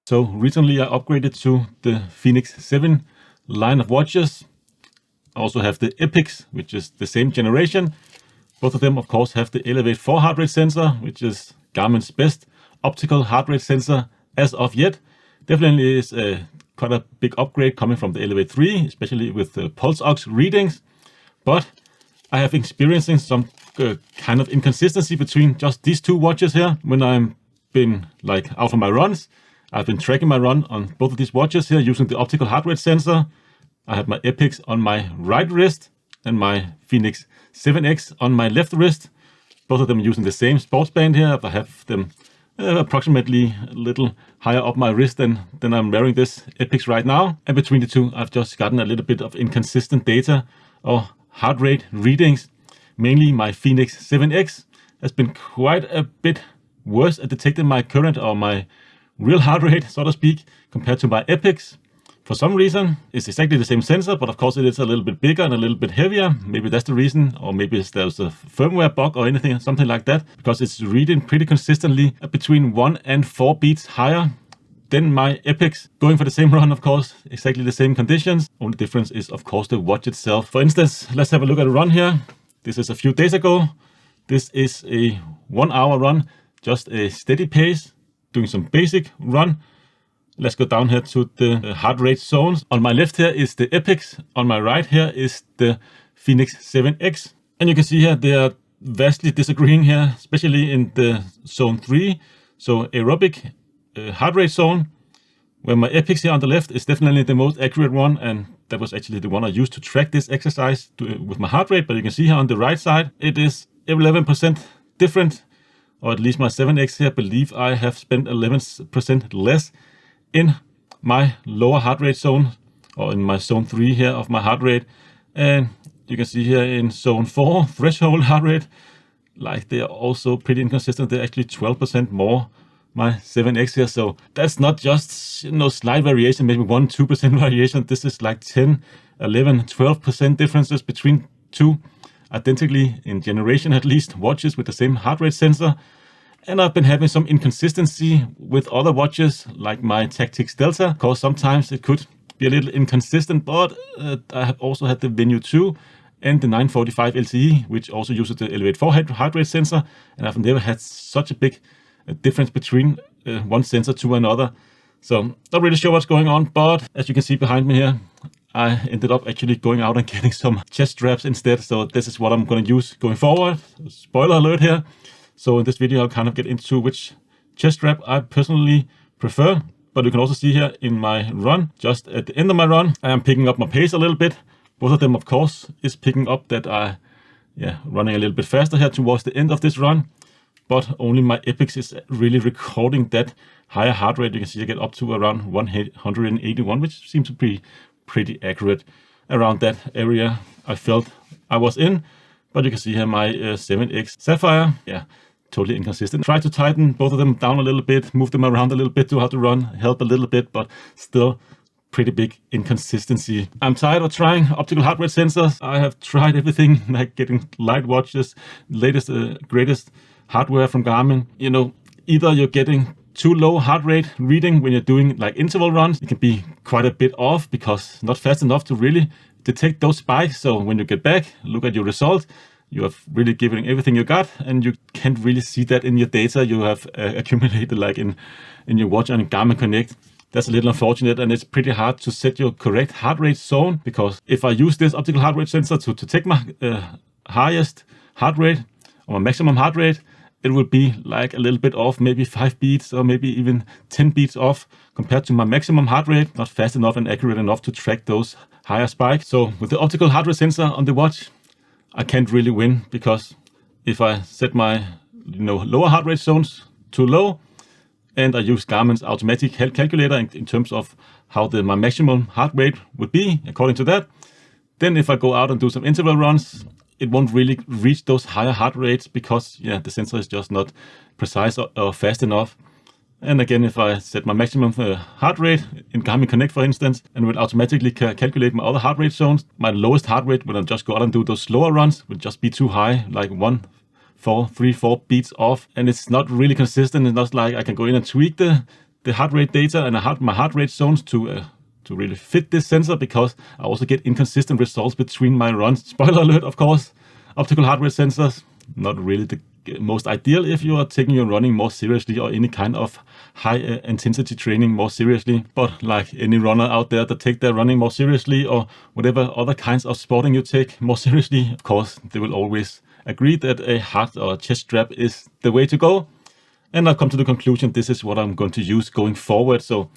So recently I upgraded to the Fenix 7 line of watches. I also have the Epics, which is the same generation. Both of them, of course, have the Elevate 4 heart rate sensor, which is Garmin's best optical heart rate sensor as of yet. Definitely is quite a big upgrade coming from the Elevate 3, especially with the pulse ox readings. But I have experiencing some kind of inconsistency between just these two watches here. When I'm been like out for my runs, I've been tracking my run on both of these watches here using the optical heart rate sensor. I have my Epics on my right wrist and my Fenix 7X on my left wrist. Both of them using the same sports band here. I have them approximately a little higher up my wrist than I'm wearing this Epics right now. And between the two, I've just gotten a little bit of inconsistent data or heart rate readings. Mainly my Fenix 7X has been quite a bit worse at detecting my current or my real heart rate, so to speak, compared to my Epics. For some reason, it's exactly the same sensor, but of course it is a little bit bigger and a little bit heavier. Maybe that's the reason, or maybe there's a firmware bug or anything, something like that, because it's reading pretty consistently between 1 and 4 beats higher than my Epics. Going for the same run, of course, exactly the same conditions. Only difference is, of course, the watch itself. For instance, let's have a look at a run here. This is a few days ago. This is a 1 hour run, just a steady pace, doing some basic run. Let's go down here to the heart rate zones. On my left here is the Epics. On my right here is the Fenix 7X. And you can see here they are vastly disagreeing here, especially in the zone 3. So aerobic heart rate zone, where my Epics here on the left is definitely the most accurate one. And that was actually the one I used to track this exercise with my heart rate. But you can see here on the right side, it is 11% different. Or at least my 7X here, I believe I have spent 11% less in my lower heart rate zone, or in my zone 3 here of my heart rate. And you can see here in zone 4, threshold heart rate, like they are also pretty inconsistent. They're actually 12% more, my 7X here. So that's not just, slight variation, maybe 1-2% variation. This is like 10, 11, 12% differences between two identically, in generation at least, watches with the same heart rate sensor. And I've been having some inconsistency with other watches like my Tactics Delta, because sometimes it could be a little inconsistent, but I have also had the Venue 2 and the 945 LTE, which also uses the Elevate 4 heart rate sensor, and I've never had such a big difference between one sensor to another. So not really sure what's going on, but as you can see behind me here, I ended up actually going out and getting some chest straps instead. So this is what I'm going to use going forward. Spoiler alert here. So in this video, I'll kind of get into which chest strap I personally prefer. But you can also see here in my run, just at the end of my run, I am picking up my pace a little bit. Both of them, of course, is picking up that running a little bit faster here towards the end of this run. But only my Epics is really recording that higher heart rate. You can see I get up to around 181, which seems to be pretty accurate around that area I felt I was in. But you can see here my 7X Sapphire, totally inconsistent. Try to tighten both of them down a little bit, move them around a little bit to how to run, help a little bit, but still pretty big inconsistency. I'm tired of trying optical heart rate sensors. I have tried everything, like getting light watches, latest, greatest hardware from Garmin. Either you're getting too low heart rate reading when you're doing like interval runs. It can be quite a bit off because not fast enough to really detect those spikes. So when you get back, look at your result, you have really given everything you got, and you can't really see that in your data you have accumulated like in your watch and in Garmin Connect. That's a little unfortunate, and it's pretty hard to set your correct heart rate zone, because if I use this optical heart rate sensor to take my highest heart rate or my maximum heart rate, it will be like a little bit off, maybe 5 beats or maybe even 10 beats off compared to my maximum heart rate. Not fast enough and accurate enough to track those higher spikes. So with the optical heart rate sensor on the watch, I can't really win, because if I set my lower heart rate zones too low, and I use Garmin's automatic calculator in terms of how my maximum heart rate would be according to that, then if I go out and do some interval runs, it won't really reach those higher heart rates, because the sensor is just not precise or fast enough. And again, if I set my maximum heart rate in Garmin Connect, for instance, and will automatically calculate my other heart rate zones, my lowest heart rate when I just go out and do those slower runs would just be too high, like 1 3-4 beats off, and it's not really consistent. It's not like I can go in and tweak the heart rate data and my heart rate zones to really fit this sensor, because I also get inconsistent results between my runs. Spoiler alert, of course, optical heart rate sensors, not really the most ideal if you are taking your running more seriously or any kind of high intensity training more seriously. But like any runner out there that take their running more seriously, or whatever other kinds of sporting you take more seriously, of course, they will always agree that a heart or a chest strap is the way to go. And I've come to the conclusion this is what I'm going to use going forward. So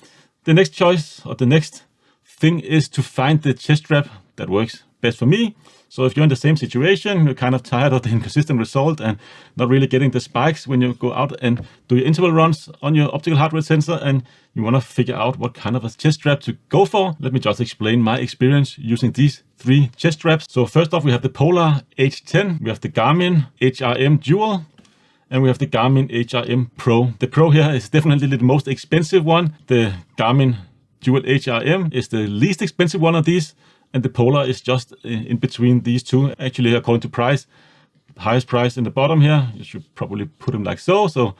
the next choice, or the next thing, is to find the chest strap that works best for me. So if you're in the same situation, you're kind of tired of the inconsistent result and not really getting the spikes when you go out and do your interval runs on your optical heart rate sensor, and you want to figure out what kind of a chest strap to go for, let me just explain my experience using these 3 chest straps. So first off, we have the Polar H10, we have the Garmin HRM-Dual, and we have the Garmin HRM-Pro. The Pro here is definitely the most expensive one. The Garmin Dual HRM is the least expensive one of these, and the Polar is just in between these two. Actually, according to price, highest price in the bottom here, you should probably put them like so. So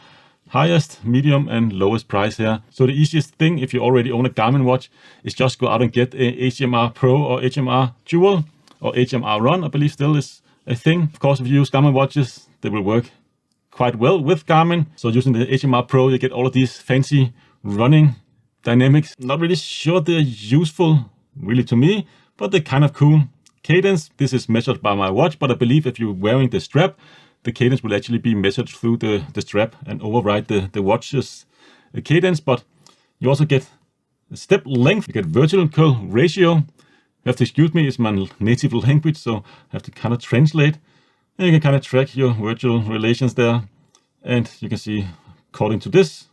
highest, medium, and lowest price here. So the easiest thing, if you already own a Garmin watch, is just go out and get a HRM-Pro or HRM-Dual or HRM-Run, I believe still is a thing. Of course, if you use Garmin watches, they will work quite well with Garmin. So using the HRM-Pro, you get all of these fancy running dynamics. Not really sure they're useful really to me, but they're kind of cool. Cadence, this is measured by my watch, but I believe if you're wearing the strap, the cadence will actually be measured through the strap and override the watch's cadence. But you also get step length, you get vertical ratio. You have to excuse me, it's my native language, so I have to kind of translate. And you can kind of track your vertical relations there. And you can see, according to this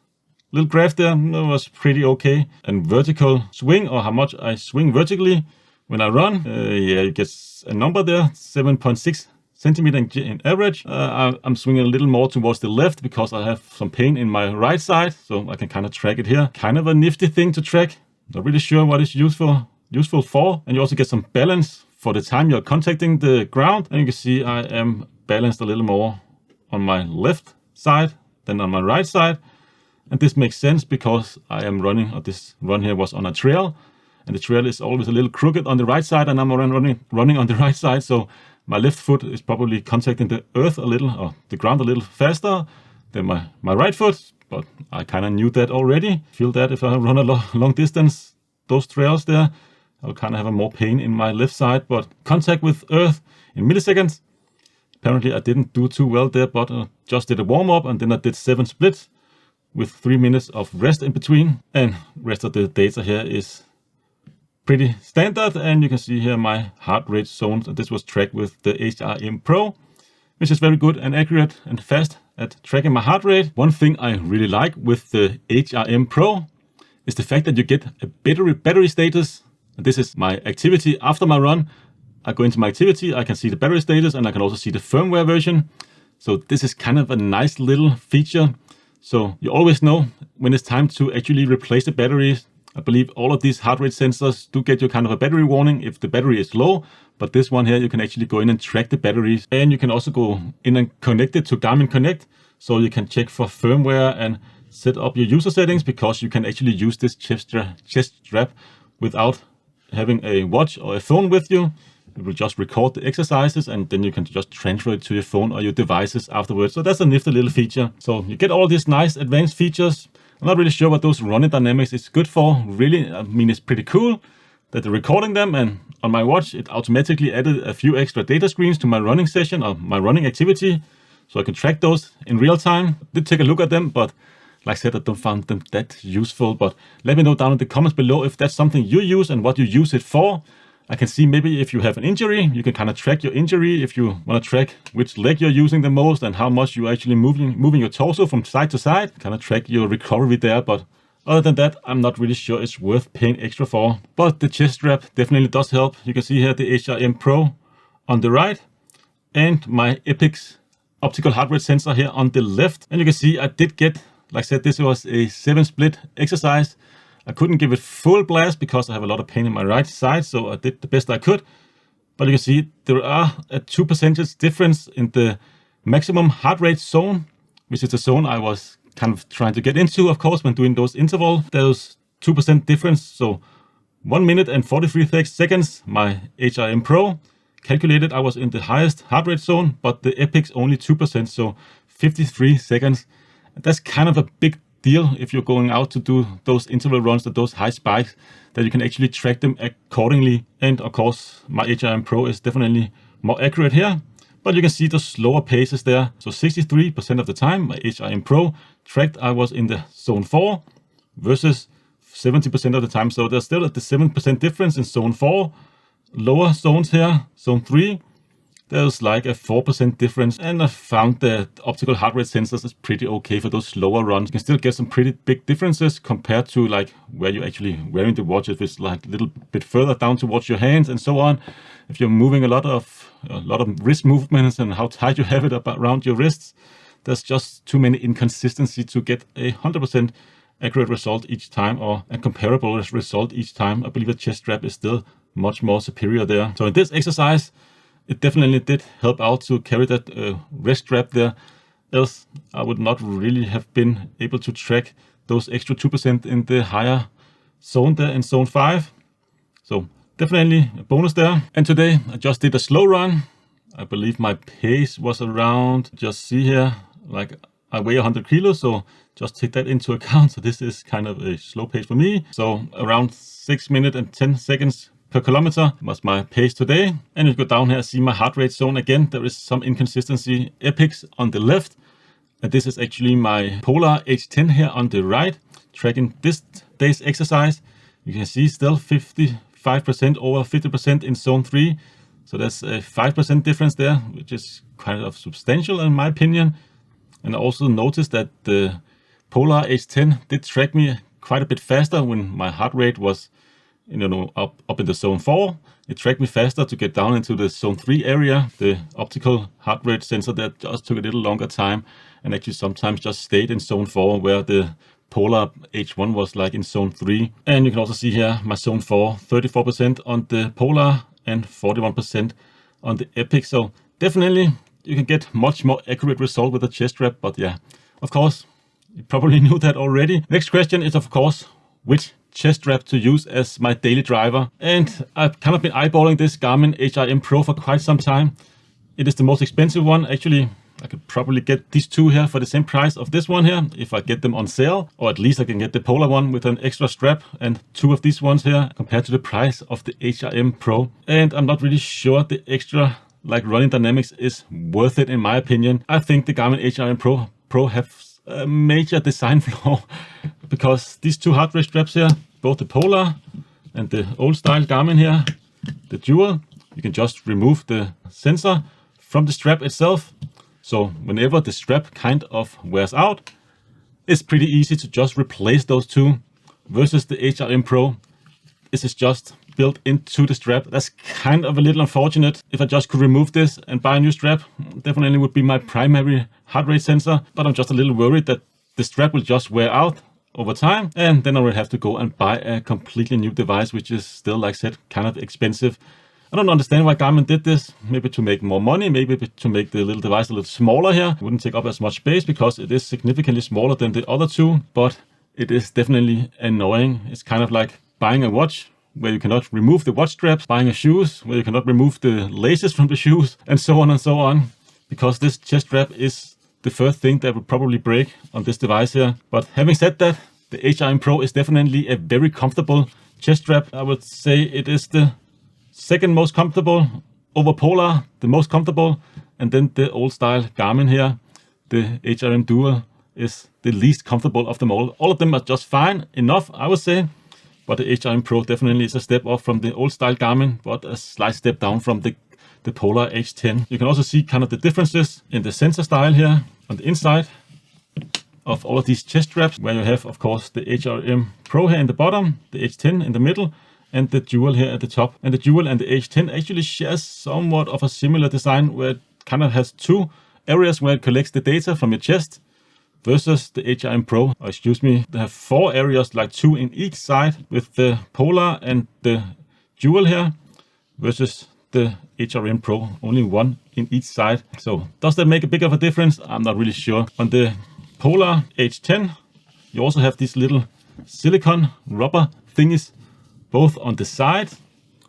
little graph there, it was pretty okay. And vertical swing, or how much I swing vertically when I run, yeah, it gets a number there, 7.6 centimeter in average. I'm swinging a little more towards the left because I have some pain in my right side, so I can kind of track it here. Kind of a nifty thing to track. Not really sure what it's useful for. And you also get some balance for the time you're contacting the ground. And you can see I am balanced a little more on my left side than on my right side. And this makes sense because I am running, or this run here was on a trail. And the trail is always a little crooked on the right side, and I'm running on the right side. So my left foot is probably contacting the earth a little, or the ground a little faster than my right foot. But I kind of knew that already. Feel that if I run a long distance, those trails there, I'll kind of have a more pain in my left side. But contact with earth in milliseconds, apparently I didn't do too well there, but just did a warm up, and then I did 7 splits with 3 minutes of rest in between. And rest of the data here is pretty standard, and you can see here my heart rate zones, and this was tracked with the HRM-Pro, which is very good and accurate and fast at tracking my heart rate. One thing I really like with the HRM-Pro is the fact that you get a battery status. And this is my activity after my run. I go into my activity, I can see the battery status, and I can also see the firmware version. So this is kind of a nice little feature. So you always know when it's time to actually replace the batteries. I believe all of these heart rate sensors do get you kind of a battery warning if the battery is low, but this one here, you can actually go in and track the batteries, and you can also go in and connect it to Garmin Connect, so you can check for firmware and set up your user settings, because you can actually use this chest strap without having a watch or a phone with you. It will just record the exercises, and then you can just transfer it to your phone or your devices afterwards. So that's a nifty little feature. So you get all these nice advanced features. I'm not really sure what those running dynamics is good for. Really, I mean, it's pretty cool that they're recording them, and on my watch, it automatically added a few extra data screens to my running session or my running activity, so I can track those in real time. Did take a look at them, but like I said, I don't find them that useful. But let me know down in the comments below if that's something you use and what you use it for. I can see maybe if you have an injury, you can kind of track your injury. If you want to track which leg you're using the most and how much you're actually moving your torso from side to side, kind of track your recovery there. But other than that, I'm not really sure it's worth paying extra for. But the chest strap definitely does help. You can see here the HRM-Pro on the right and my Epix optical heart rate sensor here on the left. And you can see I did get, like I said, this was a 7-split exercise. I couldn't give it full blast because I have a lot of pain in my right side, so I did the best I could. But you can see there are a 2% difference in the maximum heart rate zone, which is the zone I was kind of trying to get into, of course, when doing those intervals. There's 2% difference, so 1 minute and 43 seconds, my HRM-Pro calculated I was in the highest heart rate zone, but the Epic's only 2%, so 53 seconds. That's kind of a big deal if you're going out to do those interval runs or those high spikes, that you can actually track them accordingly. And of course, my HRM-Pro is definitely more accurate here, but you can see the slower paces there. So 63% of the time, my HRM-Pro tracked I was in the zone 4 versus 70% of the time. So there's still the 7% difference in zone 4. Lower zones here, zone 3, there's like a 4% difference. And I found that optical heart rate sensors is pretty okay for those slower runs. You can still get some pretty big differences compared to like where you're actually wearing the watch. If it's like a little bit further down towards your hands and so on. If you're moving a lot of wrist movements and how tight you have it around your wrists, there's just too many inconsistencies to get a 100% accurate result each time, or a comparable result each time. I believe the chest strap is still much more superior there. So in this exercise, it definitely did help out to carry that wrist strap there. Else, I would not really have been able to track those extra 2% in the higher zone there in zone 5. So definitely a bonus there. And today I just did a slow run. I believe my pace was around, just see here, like I weigh 100 kilos, so just take that into account. So this is kind of a slow pace for me. So around 6 minutes and 10 seconds per kilometer was my pace today. And if you go down here, see my heart rate zone again. There is some inconsistency. Epics on the left. And this is actually my Polar H10 here on the right, tracking this day's exercise. You can see still 55% over 50% in zone 3. So there's a 5% difference there, which is kind of substantial in my opinion. And I also noticed that the Polar H10 did track me quite a bit faster when my heart rate was up in the zone 4. It tracked me faster to get down into the zone 3 area. The optical heart rate sensor that just took a little longer time, and actually sometimes just stayed in zone 4 where the Polar H1 was like in zone 3. And you can also see here my zone 4, 34% on the Polar and 41% on the Epic. So definitely you can get much more accurate result with the chest strap. But yeah, of course, you probably knew that already. Next question is, of course, which chest strap to use as my daily driver. And I've kind of been eyeballing this Garmin HRM-Pro for quite some time. It is the most expensive one. Actually, I could probably get these two here for the same price of this one here if I get them on sale, or at least I can get the Polar one with an extra strap and two of these ones here compared to the price of the HRM-Pro. And I'm not really sure the extra like running dynamics is worth it in my opinion. I think the Garmin HRM-Pro have a major design flaw because these two heart rate straps here, both the Polar and the old style Garmin here, the Dual, you can just remove the sensor from the strap itself. So whenever the strap kind of wears out, it's pretty easy to just replace those two, versus the HRM-Pro. This is just built into the strap. That's kind of a little unfortunate. If I just could remove this and buy a new strap, definitely would be my primary heart rate sensor. But I'm just a little worried that the strap will just wear out over time, and then I will have to go and buy a completely new device, which is still, like I said, kind of expensive. I don't understand why Garmin did this. Maybe to make more money, maybe to make the little device a little smaller here. It wouldn't take up as much space because it is significantly smaller than the other two, but it is definitely annoying. It's kind of like buying a watch where you cannot remove the watch straps, buying a shoes where you cannot remove the laces from the shoes, and so on, because this chest strap is the first thing that will probably break on this device here. But having said that, the HRM-Pro is definitely a very comfortable chest strap. I would say it is the second most comfortable over Polar, the most comfortable, and then the old style Garmin here, the HRM-Dual, is the least comfortable of them all. All of them are just fine enough, I would say, but the HRM-Pro definitely is a step up from the old style Garmin, but a slight step down from the Polar H10. You can also see kind of the differences in the sensor style here on the inside of all of these chest straps, where you have, of course, the HRM-Pro here in the bottom, the H10 in the middle, and the Dual here at the top. And the Dual and the H10 actually shares somewhat of a similar design, where it kind of has two areas where it collects the data from your chest, versus the HRM-Pro, they have four areas, like two in each side with the Polar and the Dual here, versus the HRM-Pro, only one in each side. So does that make a big of a difference? I'm not really sure. On the Polar H10, you also have these little silicone rubber thingies, both on the side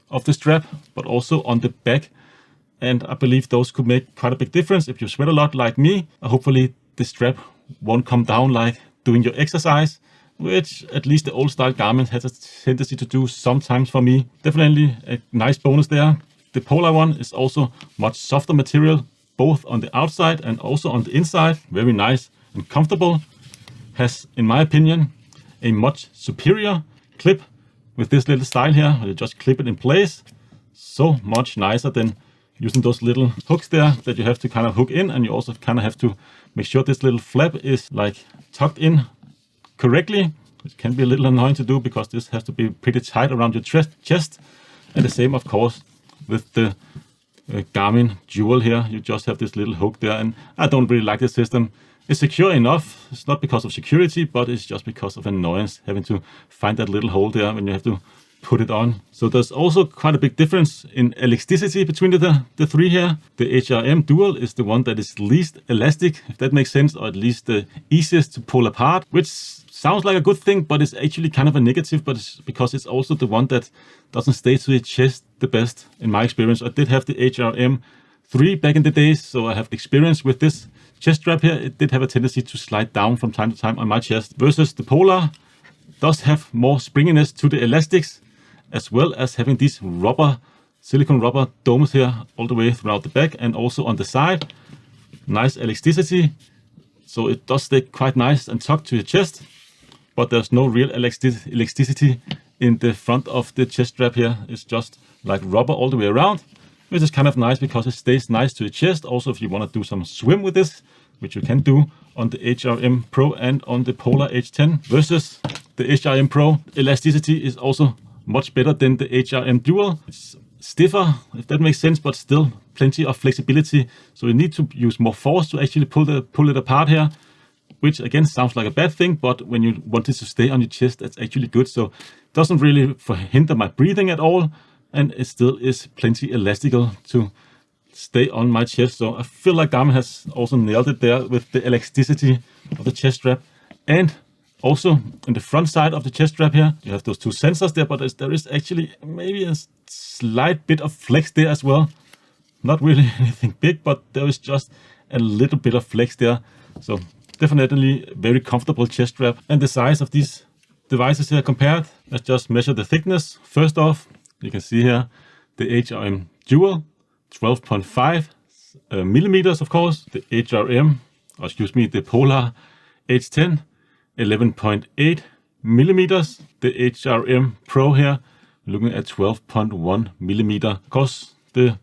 of the strap, but also on the back. And I believe those could make quite a big difference if you sweat a lot like me. Hopefully the strap won't come down like doing your exercise, which at least the old style Garmin has a tendency to do sometimes for me. Definitely a nice bonus there. The Polar one is also much softer material, both on the outside and also on the inside. Very nice and comfortable. Has, in my opinion, a much superior clip with this little style here, where you just clip it in place. So much nicer than using those little hooks there that you have to kind of hook in, and you also kind of have to make sure this little flap is like tucked in correctly, which can be a little annoying to do because this has to be pretty tight around your chest. And the same, of course, with the Garmin Dual here. You just have this little hook there, and I don't really like this system. It's secure enough. It's not because of security, but it's just because of annoyance having to find that little hole there when you have to put it on. So there's also quite a big difference in elasticity between the three here. The HRM-Dual is the one that is least elastic, if that makes sense, or at least the easiest to pull apart, which sounds like a good thing, but it's actually kind of a negative, but it's because it's also the one that doesn't stay to the chest the best, in my experience. I did have the HRM-3 back in the days, so I have experience with this chest strap here. It did have a tendency to slide down from time to time on my chest, versus the Polar does have more springiness to the elastics, as well as having these silicone rubber domes here all the way throughout the back and also on the side. Nice elasticity, so it does stay quite nice and tucked to your chest, but there's no real elasticity in the front of the chest strap here. It's just like rubber all the way around, which is kind of nice because it stays nice to your chest. Also, if you want to do some swim with this, which you can do on the HRM-Pro and on the Polar H10, versus the HRM-Pro, elasticity is also much better than the HRM-Dual. It's stiffer, if that makes sense, but still plenty of flexibility. So you need to use more force to actually pull it apart here, which again sounds like a bad thing, but when you want it to stay on your chest, that's actually good. So it doesn't really hinder my breathing at all, and it still is plenty elastical to stay on my chest. So I feel like Garmin has also nailed it there with the elasticity of the chest strap. And also in the front side of the chest strap here, you have those two sensors there, but there is actually maybe a slight bit of flex there as well. Not really anything big, but there is just a little bit of flex there. So definitely very comfortable chest strap. And the size of these devices here compared, let's just measure the thickness. First off, you can see here the HRM-Dual, 12.5 millimeters, of course. The the Polar H10, 11.8 millimeters. The HRM-Pro here, looking at 12.1 millimeter. Of course, the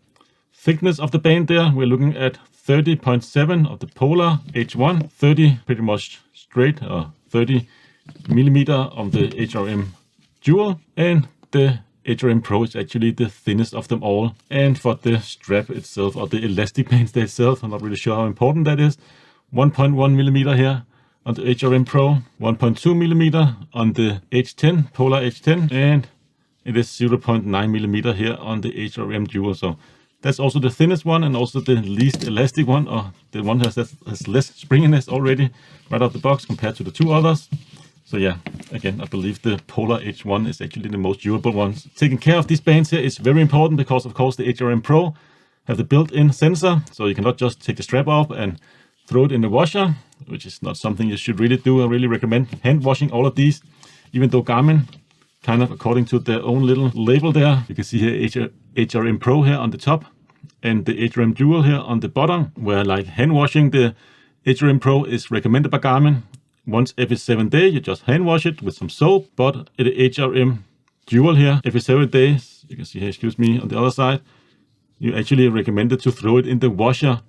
thickness of the band there, we're looking at 30.7 of the Polar H1, 30 pretty much straight, 30 millimeter on the HRM-Dual, and the HRM-Pro is actually the thinnest of them all. And for the strap itself, or the elastic band itself, I'm not really sure how important that is. 1.1 millimeter here on the HRM-Pro, 1.2 millimeter on the H10, Polar H10, and it is 0.9 millimeter here on the HRM-Dual. So that's also the thinnest one and also the least elastic one, or the one that has less springiness already right out the box compared to the two others. So yeah, again, I believe the Polar H1 is actually the most durable one. Taking care of these bands here is very important because, of course, the HRM-Pro have the built-in sensor. So you cannot just take the strap off and throw it in the washer, which is not something you should really do. I really recommend hand washing all of these, even though Garmin, kind of according to their own little label there, you can see here HRM-Pro here on the top and the HRM-Dual here on the bottom, where like hand washing the HRM-Pro is recommended by Garmin. Once every 7 days, you just hand wash it with some soap. But the HRM-Dual here, every 7 days, you can see here, excuse me, on the other side, you actually recommended to throw it in the washer.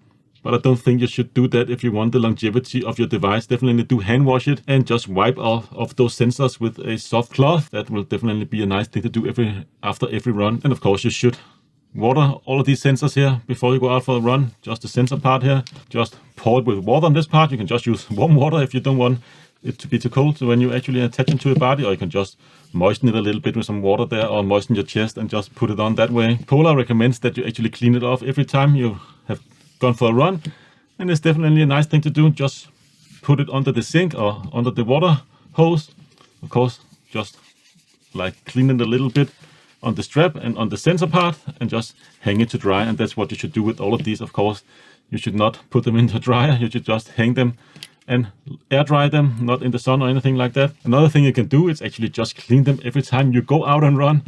But I don't think you should do that if you want the longevity of your device. Definitely do hand wash it and just wipe off those sensors with a soft cloth. That will definitely be a nice thing to do after every run. And of course, you should water all of these sensors here before you go out for a run. Just the sensor part here, just pour it with water on this part. You can just use warm water if you don't want it to be too cold. So when you actually attach it to your body, or you can just moisten it a little bit with some water there, or moisten your chest and just put it on that way. Polar recommends that you actually clean it off every time you have gone for a run, and it's definitely a nice thing to do. Just put it under the sink or under the water hose. Of course, just like clean it a little bit on the strap and on the sensor part, and just hang it to dry. And that's what you should do with all of these. Of course, you should not put them into a dryer. You should just hang them and air dry them, not in the sun or anything like that. Another thing you can do is actually just clean them every time you go out and run.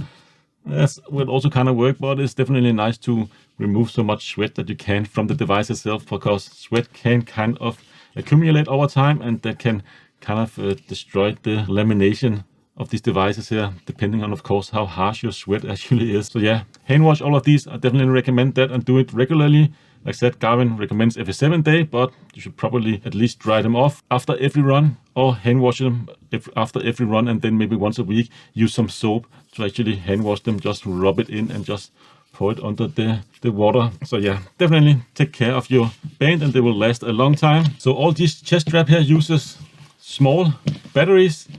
That will also kind of work, but it's definitely nice to remove so much sweat that you can from the device itself, because sweat can kind of accumulate over time, and that can kind of destroy the lamination of these devices here, depending on, of course, how harsh your sweat actually is. So yeah, hand wash all of these. I definitely recommend that, and do it regularly. Like I said, Garmin recommends every 7 days, but you should probably at least dry them off after every run, or hand wash them after every run, and then maybe once a week use some soap to actually hand wash them. Just rub it in and just pour it under the water. So yeah, definitely take care of your band, and they will last a long time. So all these chest strap here uses small batteries,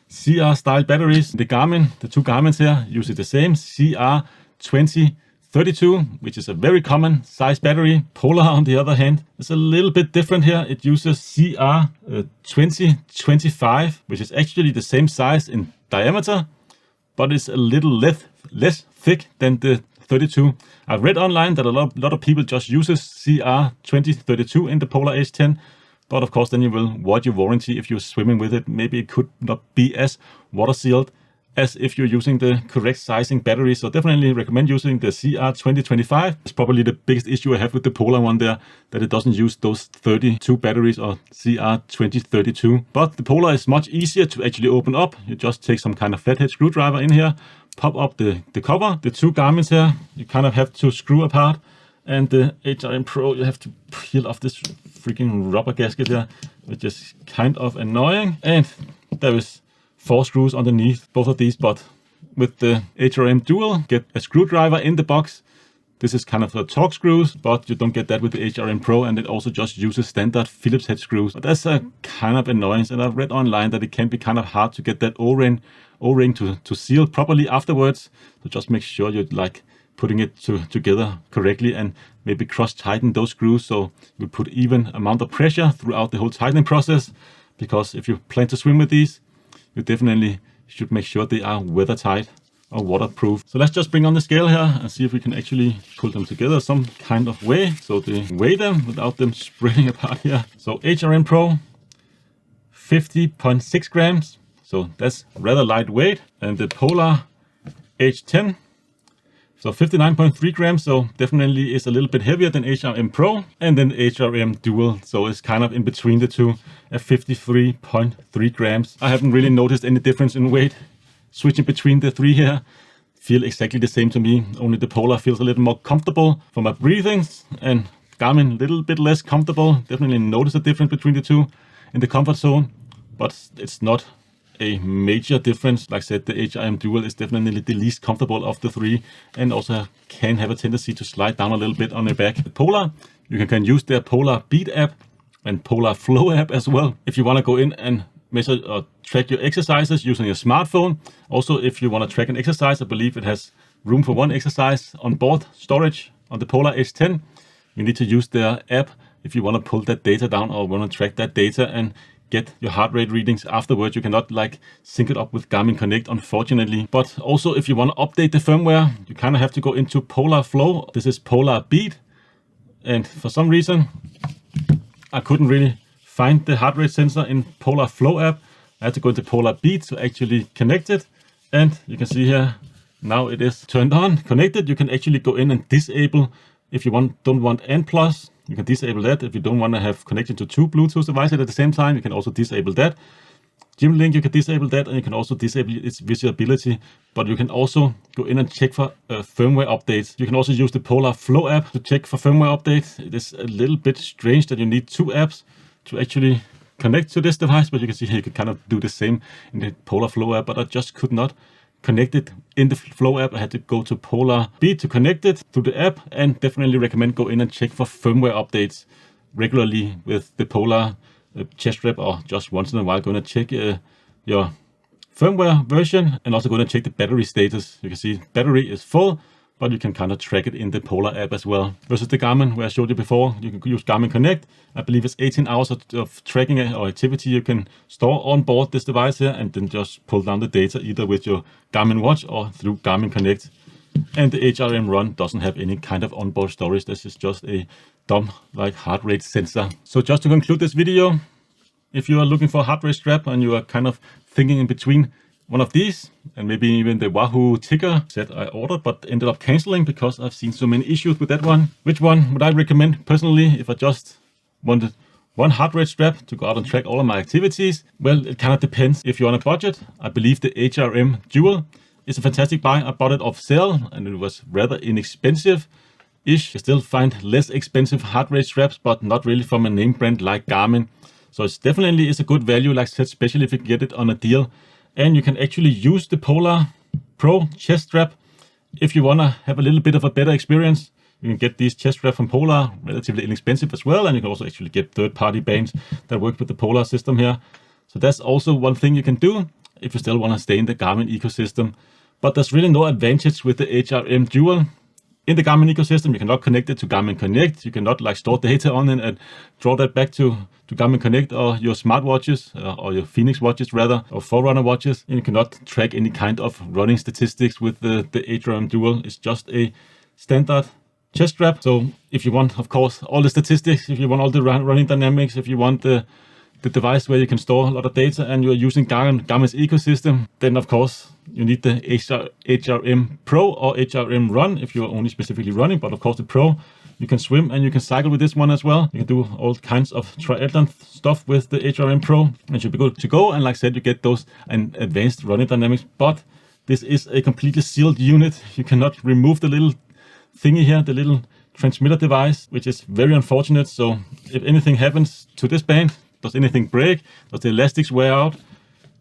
CR style batteries. The two Garmins here use the same CR2032, which is a very common size battery. Polar, on the other hand, is a little bit different here. It uses CR2025, which is actually the same size in diameter, but it's a little less thick than the 32. I've read online that a lot of people just uses CR2032 in the Polar H10, but of course then you will void your warranty if you're swimming with it. Maybe it could not be as water sealed as if you're using the correct sizing battery. So definitely recommend using the CR2025. It's probably the biggest issue I have with the Polar one there, that it doesn't use those 32 batteries or CR2032. But the Polar is much easier to actually open up. You just take some kind of flathead screwdriver in here, pop up the cover. The two Garmins here, you kind of have to screw apart. And the HRM-Pro, you have to peel off this freaking rubber gasket here, which is kind of annoying. And there is 4 screws underneath both of these, but with the HRM-Dual, get a screwdriver in the box. This is kind of a torque screws, but you don't get that with the HRM-Pro, and it also just uses standard Phillips head screws. But that's a kind of annoyance, and I've read online that it can be kind of hard to get that O-ring to seal properly afterwards. So just make sure you're like putting it together correctly, and maybe cross tighten those screws so you put even amount of pressure throughout the whole tightening process. Because if you plan to swim with these, you definitely should make sure they are weather tight or waterproof. So let's just bring on the scale here and see if we can actually pull them together some kind of way, so they weigh them without them spreading apart here. So HRM-Pro 50.6 grams, so that's rather lightweight. And the Polar H10, so 59.3 grams, so definitely is a little bit heavier than HRM-Pro. And then HRM-Dual, so it's kind of in between the two at 53.3 grams. I haven't really noticed any difference in weight switching between the three here. Feel exactly the same to me, only the Polar feels a little more comfortable for my breathing, and Garmin a little bit less comfortable. Definitely notice a difference between the two in the comfort zone, but it's not a major difference. Like I said, the HRM-Dual is definitely the least comfortable of the three, and also can have a tendency to slide down a little bit on your back. The Polar, you can use their Polar Beat app and Polar Flow app as well, if you want to go in and measure or track your exercises using your smartphone. Also, if you want to track an exercise, I believe it has room for 1 exercise on board storage on the Polar H10. You need to use their app if you want to pull that data down or want to track that data and get your heart rate readings afterwards. You cannot like sync it up with Garmin Connect, unfortunately. But also, if you want to update the firmware, you kind of have to go into Polar Flow. This is Polar Beat, and for some reason I couldn't really find the heart rate sensor in Polar Flow app. I had to go into Polar Beat to actually connect it, and you can see here now it is turned on, connected. You can actually go in and disable if you don't want N+. You can disable that. If you don't want to have connection to 2 Bluetooth devices at the same time, you can also disable that. Gym Link, you can disable that, and you can also disable its visibility. But you can also go in and check for firmware updates. You can also use the Polar Flow app to check for firmware updates. It is a little bit strange that you need 2 apps to actually connect to this device, but you can see here you can kind of do the same in the Polar Flow app, but I just could not connect it in the Flow app. I had to go to Polar Beat to connect it to the app, and definitely recommend go in and check for firmware updates regularly with the Polar a chest strap, or just once in a while going to check your firmware version, and also going to check the battery status. You can see battery is full, but you can kind of track it in the Polar app as well. Versus the Garmin, where I showed you before, you can use Garmin Connect. I believe it's 18 hours of tracking or activity you can store on board this device here, and then just pull down the data either with your Garmin watch or through Garmin Connect. And the HRM Run doesn't have any kind of onboard storage. This is just a dumb heart rate sensor. So just to conclude this video, if you are looking for a heart rate strap and you are kind of thinking in between one of these and maybe even the Wahoo ticker set I ordered but ended up canceling because I've seen so many issues with that one, which one would I recommend personally if I just wanted one heart rate strap to go out and track all of my activities? Well, it kind of depends. If you're on a budget, I believe the HRM-Dual is a fantastic buy. I bought it off sale and it was rather inexpensive-ish. You still find less expensive heart rate straps, but not really from a name brand like Garmin. So it's definitely a good value, like I said, especially if you get it on a deal. And you can actually use the Polar Pro chest strap if you want to have a little bit of a better experience. You can get these chest straps from Polar, relatively inexpensive as well. And you can also actually get third-party bands that work with the Polar system here. So that's also one thing you can do if you still want to stay in the Garmin ecosystem. But there's really no advantage with the HRM-Dual. In the Garmin ecosystem, you cannot connect it to Garmin Connect. You cannot store data on it and draw that back to Garmin Connect or your smartwatches or your Fenix watches rather, or Forerunner watches. And you cannot track any kind of running statistics with the HRM-Dual. It's just a standard chest strap. So if you want, of course, all the statistics, if you want all the running dynamics, if you want the device where you can store a lot of data and you're using Garmin's ecosystem, then of course you need the HRM-Pro or HRM Run if you're only specifically running. But of course the Pro, you can swim and you can cycle with this one as well. You can do all kinds of triathlon stuff with the HRM-Pro and should be good to go. And like I said, you get those and advanced running dynamics, but this is a completely sealed unit. You cannot remove the little thingy here, the little transmitter device, which is very unfortunate. So if anything happens to this band, does anything break, does the elastics wear out,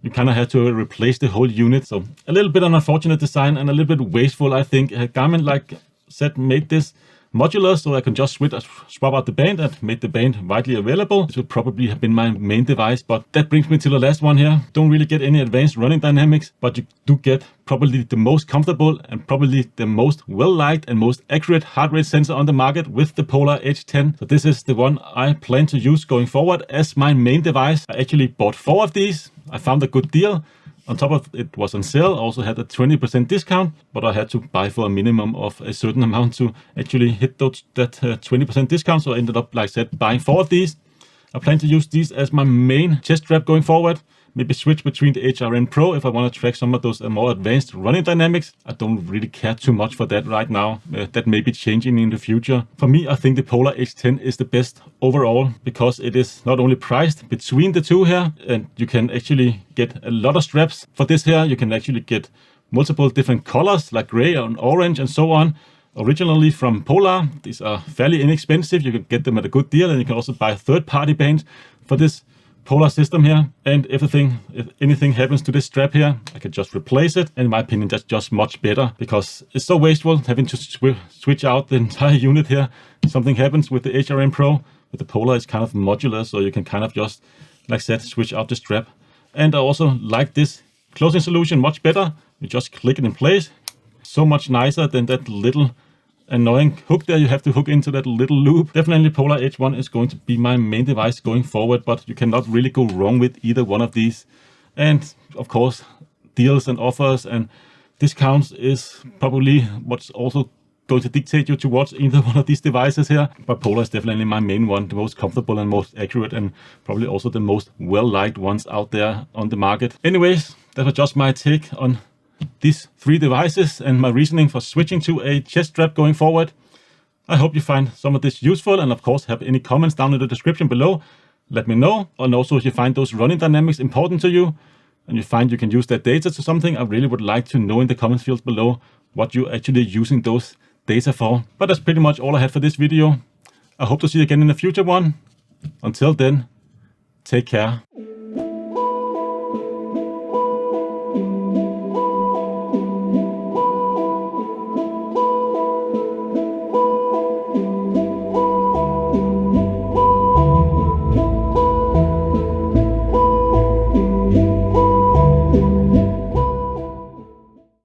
you kind of have to replace the whole unit. So a little bit of an unfortunate design and a little bit wasteful, I think. Garmin, like said, made this modular so I can just swap out the band and make the band widely available. This would probably have been my main device, but that brings me to the last one here. Don't really get any advanced running dynamics, but you do get probably the most comfortable and probably the most well-liked and most accurate heart rate sensor on the market with the Polar H10. So this is the one I plan to use going forward as my main device. I actually bought 4 of these. I found a good deal. On top of it was on sale. I also had a 20% discount, but I had to buy for a minimum of a certain amount to actually hit that 20% discount. So I ended up, like I said, buying 4 of these. I plan to use these as my main chest strap going forward. Maybe switch between the HRM-Pro if I want to track some of those more advanced running dynamics. I don't really care too much for that right now. That may be changing in the future. For me, I think the Polar H10 is the best overall because it is not only priced between the two here, and you can actually get a lot of straps for this here. You can actually get multiple different colors like gray and orange and so on. Originally from Polar, these are fairly inexpensive. You can get them at a good deal, and you can also buy third-party bands for this Polar system here. And if anything happens to this strap here, I can just replace it. And in my opinion, that's just much better because it's so wasteful having to switch out the entire unit here. Something happens with the HRM-Pro. With the Polar, it's kind of modular, so you can kind of just, like I said, switch out the strap. And I also like this closing solution much better. You just click it in place. So much nicer than that little annoying hook there you have to hook into that little loop. Definitely Polar H1 is going to be my main device going forward, but you cannot really go wrong with either one of these. And of course, deals and offers and discounts is probably what's also going to dictate you towards either one of these devices here. But Polar is definitely my main one, the most comfortable and most accurate, and probably also the most well-liked ones out there on the market. Anyways, that was just my take on these 3 devices and my reasoning for switching to a chest strap going forward. I hope you find some of this useful, and of course have any comments down in the description below. Let me know. And also if you find those running dynamics important to you and you find you can use that data to something, I really would like to know in the comments fields below what you're actually using those data for. But that's pretty much all I had for this video. I hope to see you again in a future one. Until then, take care.